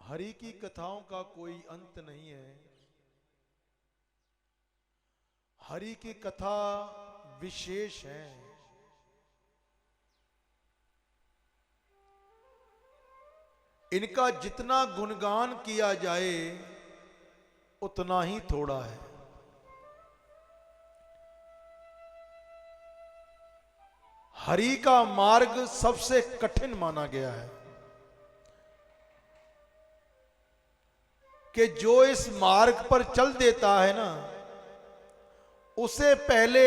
हरि की कथाओं का कोई अंत नहीं है। हरि की कथा विशेष है। इनका जितना गुणगान किया जाए उतना ही थोड़ा है। हरि का मार्ग सबसे कठिन माना गया है कि जो इस मार्ग पर चल देता है ना, उसे पहले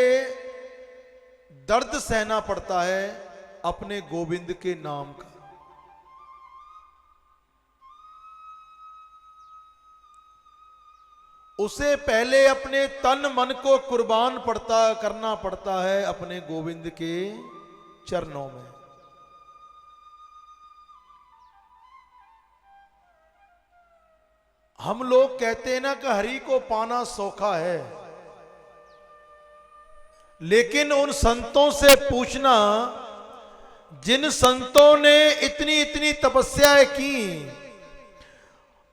दर्द सहना पड़ता है अपने गोविंद के नाम का। उसे पहले अपने तन मन को कुर्बान करना पड़ता है अपने गोविंद के चरणों में। हम लोग कहते हैं ना कि हरि को पाना सौखा है, लेकिन उन संतों से पूछना जिन संतों ने इतनी इतनी तपस्याएं की,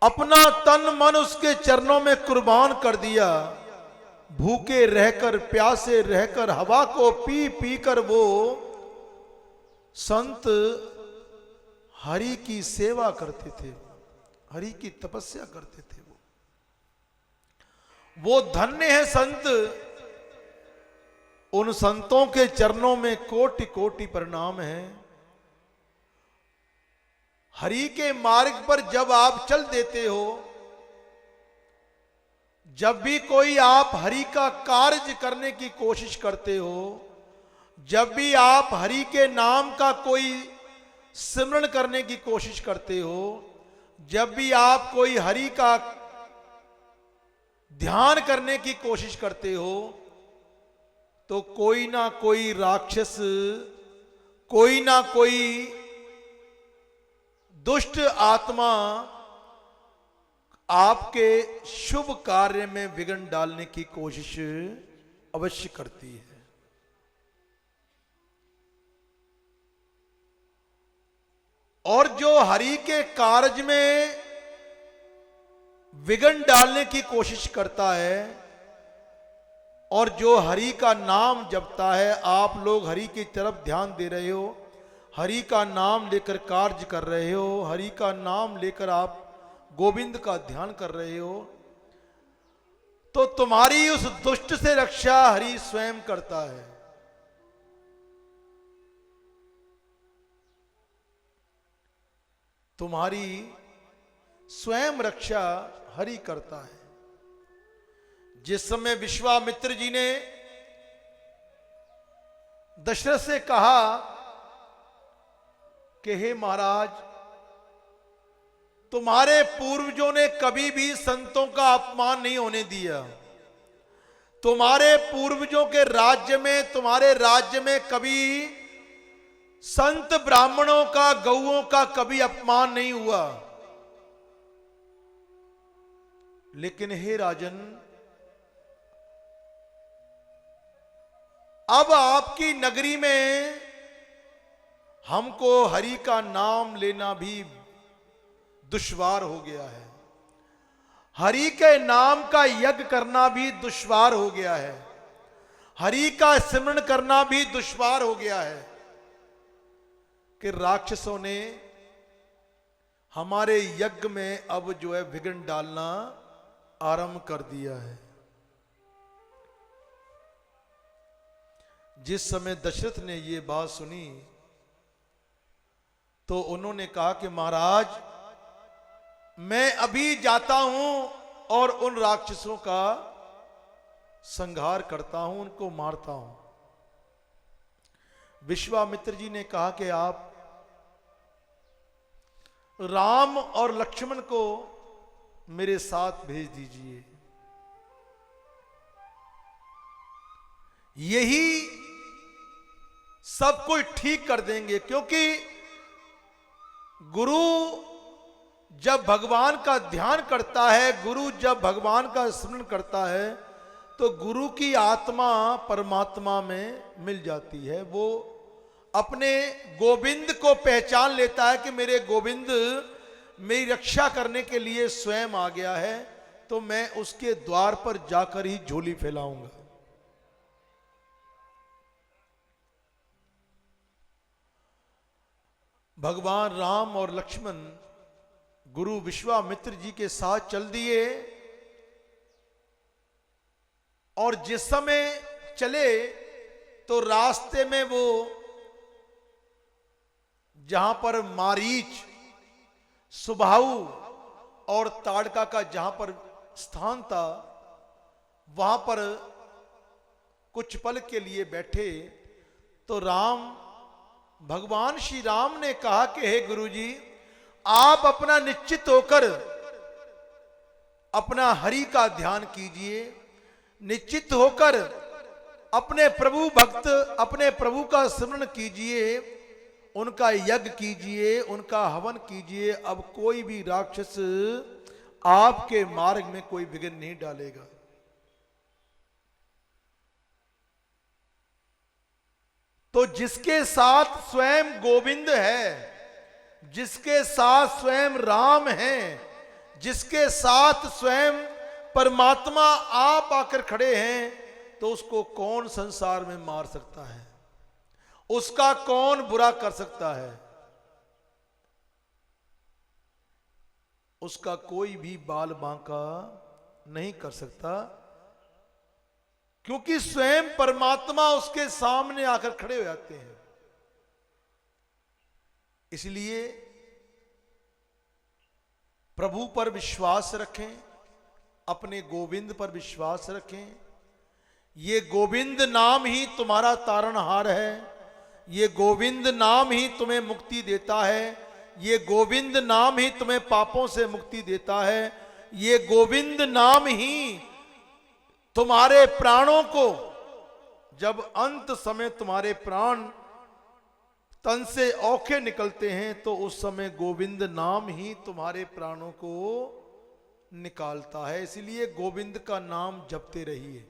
अपना तन मन उसके चरणों में कुर्बान कर दिया, भूखे रहकर प्यासे रहकर हवा को पी पी कर वो संत हरि की सेवा करते थे, हरि की तपस्या करते थे। वो धन्य है संत। उन संतों के चरणों में कोटि कोटि प्रणाम है। हरि के मार्ग पर जब आप चल देते हो, जब भी कोई आप हरि का कार्य करने की कोशिश करते हो, जब भी आप हरि के नाम का कोई सिमरण करने की कोशिश करते हो, जब भी आप कोई हरि का ध्यान करने की कोशिश करते हो, तो कोई ना कोई राक्षस, कोई ना कोई दुष्ट आत्मा आपके शुभ कार्य में विघ्न डालने की कोशिश अवश्य करती है। और जो हरि के कार्य में विघ्न डालने की कोशिश करता है और जो हरि का नाम जपता है, आप लोग हरि की तरफ ध्यान दे रहे हो, हरि का नाम लेकर कार्य कर रहे हो, हरि का नाम लेकर आप गोविंद का ध्यान कर रहे हो, तो तुम्हारी उस दुष्ट से रक्षा हरि स्वयं करता है। तुम्हारी स्वयं रक्षा हरि करता है। जिस समय विश्वामित्र जी ने दशरथ से कहा कि हे महाराज, तुम्हारे पूर्वजों ने कभी भी संतों का अपमान नहीं होने दिया, तुम्हारे पूर्वजों के राज्य में, तुम्हारे राज्य में कभी संत ब्राह्मणों का, गौओं का कभी अपमान नहीं हुआ। लेकिन हे राजन, अब आपकी नगरी में हमको हरि का नाम लेना भी दुश्वार हो गया है, हरि के नाम का यज्ञ करना भी दुश्वार हो गया है, हरि का सिमरन करना भी दुश्वार हो गया है कि राक्षसों ने हमारे यज्ञ में अब जो है विघ्न डालना आरंभ कर दिया है। जिस समय दशरथ ने ये बात सुनी तो उन्होंने कहा कि महाराज, मैं अभी जाता हूं और उन राक्षसों का संहार करता हूं, उनको मारता हूं। विश्वामित्र जी ने कहा कि आप राम और लक्ष्मण को मेरे साथ भेज दीजिए, यही सब कुछ ठीक कर देंगे। क्योंकि गुरु जब भगवान का ध्यान करता है, गुरु जब भगवान का स्मरण करता है, तो गुरु की आत्मा परमात्मा में मिल जाती है। वो अपने गोविंद को पहचान लेता है कि मेरे गोविंद मेरी रक्षा करने के लिए स्वयं आ गया है, तो मैं उसके द्वार पर जाकर ही झोली फैलाऊंगा। भगवान राम और लक्ष्मण गुरु विश्वामित्र जी के साथ चल दिए, और जिस समय चले तो रास्ते में वो जहां पर मारीच, सुबाहु और ताड़का का जहां पर स्थान था, वहां पर कुछ पल के लिए बैठे। तो भगवान श्री राम ने कहा कि हे गुरुजी, आप अपना निश्चित होकर अपना हरि का ध्यान कीजिए, निश्चित होकर अपने प्रभु भक्त, अपने प्रभु का स्मरण कीजिए, उनका यज्ञ कीजिए, उनका हवन कीजिए। अब कोई भी राक्षस आपके मार्ग में कोई विघ्न नहीं डालेगा। तो जिसके साथ स्वयं गोविंद है, जिसके साथ स्वयं राम है, जिसके साथ स्वयं परमात्मा आप आकर खड़े हैं, तो उसको कौन संसार में मार सकता है, उसका कौन बुरा कर सकता है? उसका कोई भी बाल बांका नहीं कर सकता, क्योंकि स्वयं परमात्मा उसके सामने आकर खड़े हो जाते हैं। इसलिए प्रभु पर विश्वास रखें, अपने गोविंद पर विश्वास रखें। ये गोविंद नाम ही तुम्हारा तारणहार है, ये गोविंद नाम ही तुम्हें मुक्ति देता है, ये गोविंद नाम ही तुम्हें पापों से मुक्ति देता है, ये गोविंद नाम ही तुम्हारे प्राणों को, जब अंत समय तुम्हारे प्राण तन से औखे निकलते हैं, तो उस समय गोविंद नाम ही तुम्हारे प्राणों को निकालता है। इसलिए गोविंद का नाम जपते रहिए।